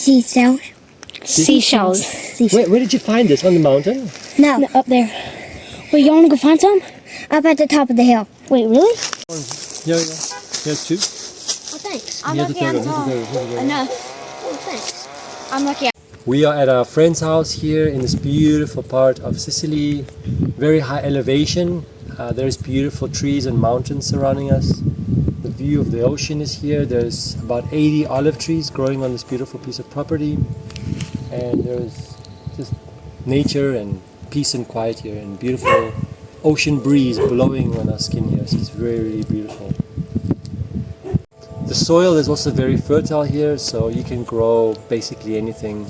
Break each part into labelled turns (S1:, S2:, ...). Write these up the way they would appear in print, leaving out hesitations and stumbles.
S1: Seashells.
S2: Seashells.
S3: Where did you find this? On the mountain?
S1: No, up there.
S2: Wait, you want to go find some?
S1: Up at the top of the hill.
S2: Wait, really?
S3: Yeah. Here's two.
S1: Oh, thanks.
S2: I'm lucky I'm tall enough.
S1: Oh, thanks.
S2: I'm lucky.
S3: We are at our friend's house here in this beautiful part of Sicily. Very high elevation. There's beautiful trees and mountains surrounding us. The view of the ocean is here. There's about 80 olive trees growing on this beautiful piece of property. And there's just nature and peace and quiet here, and beautiful ocean breeze blowing on our skin here. So it's very, really beautiful. The soil is also very fertile here, so you can grow basically anything.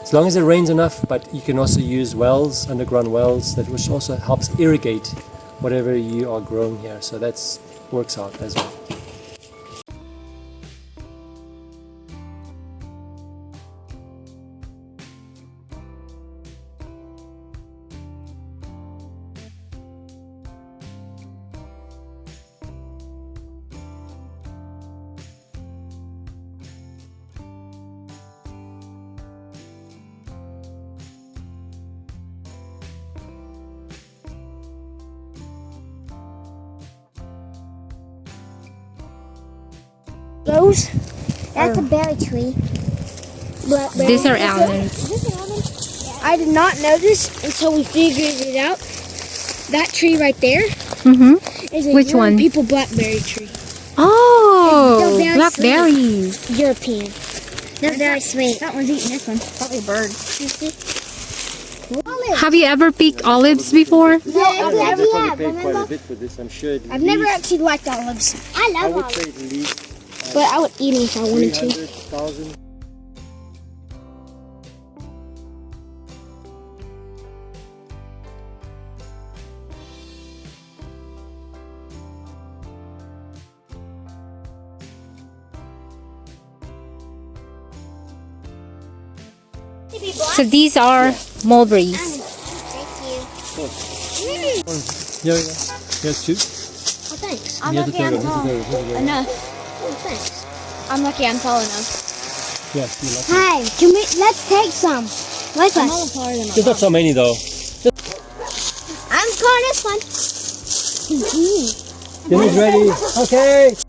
S3: As long as it rains enough, but you can also use wells, underground wells, which also helps irrigate whatever you are growing here. So that works out as well.
S1: Those? That's a berry tree. Blackberry.
S2: These are almonds.
S1: Is this an almond? Yeah.
S2: I did not know this until we figured it out. That tree right there is a Which one? people blackberry tree.
S1: They're
S2: Oh,
S1: very
S2: blackberries.
S1: European. They're very sweet.
S2: That one's eating this one. Probably a bird.
S1: Have
S2: Have you ever picked olives before?
S1: No, I've never
S3: paid quite a bit for this. I'm sure
S2: I've never actually liked olives,
S1: I
S3: I
S1: love
S3: would
S1: olives.
S3: say at least
S2: but I would eat them if I wanted to.
S3: 300,000.
S2: So these are mulberries.
S3: Yeah. Here's two.
S1: Oh, thanks.
S2: I'm
S3: Here's
S2: lucky I'm tall
S3: enough.
S2: enough.
S1: Oh, thanks.
S2: I'm lucky I'm tall enough.
S3: Yes, you like
S1: Hey, let's take some. With
S2: I'm
S1: us.
S2: all taller than my
S3: There's not so many though.
S1: I'm calling this one.
S3: Dinner's ready. Okay.